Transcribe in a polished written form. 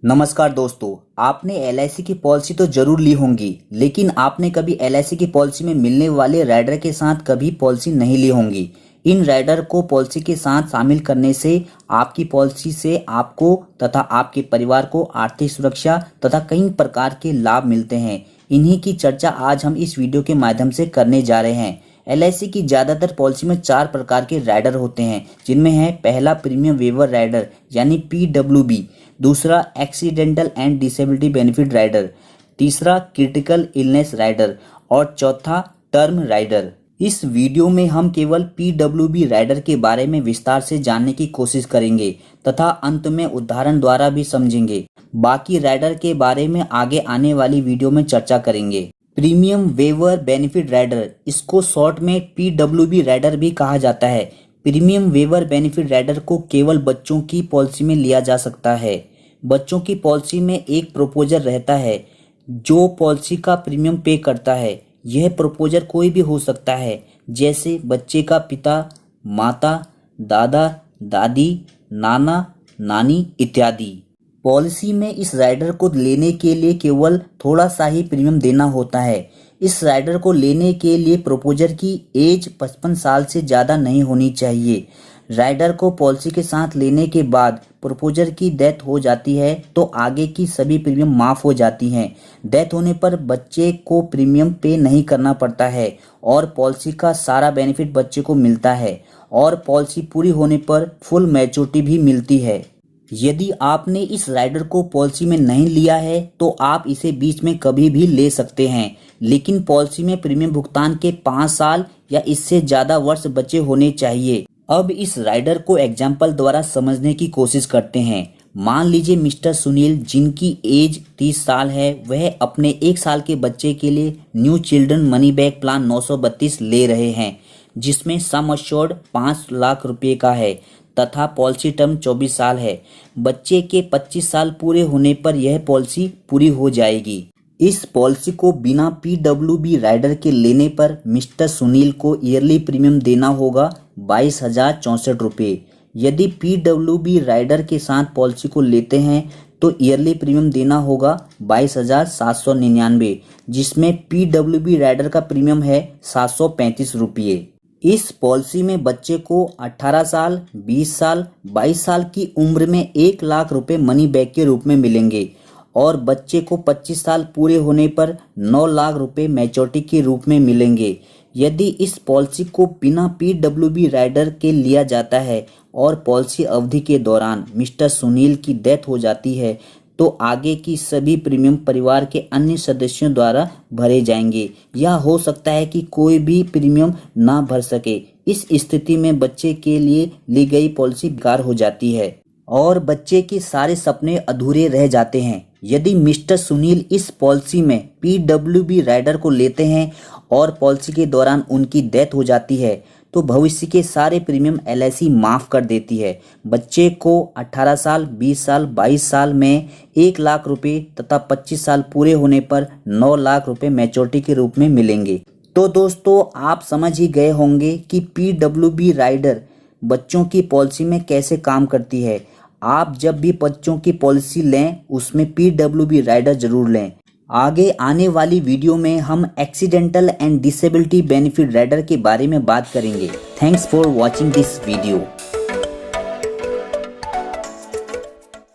नमस्कार दोस्तों, आपने एलआईसी की पॉलिसी तो जरूर ली होंगी, लेकिन आपने कभी एलआईसी की पॉलिसी में मिलने वाले राइडर के साथ कभी पॉलिसी नहीं ली होंगी। इन राइडर को पॉलिसी के साथ शामिल करने से आपकी पॉलिसी से आपको तथा आपके परिवार को आर्थिक सुरक्षा तथा कई प्रकार के लाभ मिलते हैं। इन्हीं की चर्चा आज हम इस वीडियो के माध्यम से करने जा रहे हैं। एलआईसी की ज़्यादातर पॉलिसी में 4 प्रकार के राइडर होते हैं, जिनमें है पहला प्रीमियम वेवर राइडर यानी पीडब्ल्यूबी, दूसरा accidental and disability benefit rider, तीसरा क्रिटिकल इलनेस राइडर और चौथा टर्म राइडर। इस वीडियो में हम केवल पीडब्ल्यूबी राइडर के बारे में विस्तार से जानने की कोशिश करेंगे तथा अंत में उदाहरण द्वारा भी समझेंगे। बाकी राइडर के बारे में आगे आने वाली वीडियो में चर्चा करेंगे। प्रीमियम वेवर बेनिफिट राइडर, इसको शॉर्ट में पीडब्ल्यूबी राइडर भी कहा जाता है। प्रीमियम वेवर बेनिफिट राइडर को केवल बच्चों की पॉलिसी में लिया जा सकता है। बच्चों की पॉलिसी में एक प्रोपोजर रहता है जो पॉलिसी का प्रीमियम पे करता है। यह प्रोपोजर कोई भी हो सकता है, जैसे बच्चे का पिता, माता, दादा, दादी, नाना, नानी इत्यादि। पॉलिसी में इस राइडर को लेने के लिए केवल थोड़ा सा ही प्रीमियम देना होता है। इस राइडर को लेने के लिए प्रोपोजर की एज 55 साल से ज़्यादा नहीं होनी चाहिए। राइडर को पॉलिसी के साथ लेने के बाद प्रोपोजर की डेथ हो जाती है तो आगे की सभी प्रीमियम माफ़ हो जाती हैं। डेथ होने पर बच्चे को प्रीमियम पे नहीं करना पड़ता है और पॉलिसी का सारा बेनिफिट बच्चे को मिलता है और पॉलिसी पूरी होने पर फुल मैच्योरिटी भी मिलती है। यदि आपने इस राइडर को पॉलिसी में नहीं लिया है तो आप इसे बीच में कभी भी ले सकते हैं, लेकिन पॉलिसी में प्रीमियम भुगतान के 5 साल या इससे ज़्यादा वर्ष बचे होने चाहिए। अब इस राइडर को एग्जाम्पल द्वारा समझने की कोशिश करते हैं। मान लीजिए मिस्टर सुनील, जिनकी एज 30 साल है, वह अपने 1 साल के बच्चे के लिए new children money back plan 932 ले रहे हैं, जिसमें सम अश्योर्ड 5 लाख रुपए का है तथा पॉलिसी टर्म 24 साल है। बच्चे के 25 साल पूरे होने पर यह पॉलिसी पूरी हो जाएगी। इस पॉलिसी को बिना पीडब्ल्यूबी राइडर के लेने पर मिस्टर सुनील को ईयरली प्रीमियम देना होगा 22,064 रुपये। यदि पीडब्ल्यूबी राइडर के साथ पॉलिसी को लेते हैं तो ईयरली प्रीमियम देना होगा 22,799, जिसमें पीडब्ल्यूबी राइडर का प्रीमियम है 735 रुपये। इस पॉलिसी में बच्चे को 18 साल, 20 साल, 22 साल की उम्र में 1 लाख रुपए मनी बैक के रूप में मिलेंगे और बच्चे को 25 साल पूरे होने पर 9 लाख रुपए मैच्योरिटी के रूप में मिलेंगे। यदि इस पॉलिसी को बिना पीडब्ल्यूबी राइडर के लिया जाता है और पॉलिसी अवधि के दौरान मिस्टर सुनील की डेथ हो जाती है तो आगे की सभी प्रीमियम परिवार के अन्य सदस्यों द्वारा भरे जाएंगे या हो सकता है कि कोई भी प्रीमियम ना भर सके। इस स्थिति में बच्चे के लिए ली गई पॉलिसी बेकार हो जाती है और बच्चे के सारे सपने अधूरे रह जाते हैं। यदि मिस्टर सुनील इस पॉलिसी में पीडब्ल्यूबी राइडर को लेते हैं और पॉलिसी के दौरान उनकी डेथ हो जाती है तो भविष्य के सारे प्रीमियम एलआईसी माफ़ कर देती है। बच्चे को 18 साल, 20 साल, 22 साल में 1 लाख रुपए तथा 25 साल पूरे होने पर 9 लाख रुपए मैच्योरिटी के रूप में मिलेंगे। तो दोस्तों, आप समझ ही गए होंगे कि पीडब्ल्यूबी राइडर बच्चों की पॉलिसी में कैसे काम करती है। आप जब भी बच्चों की पॉलिसी लें उसमें पीडब्ल्यूबी राइडर जरूर लें। आगे आने वाली वीडियो में हम accidental and disability benefit rider के बारे में बात करेंगे। Thanks for watching this video.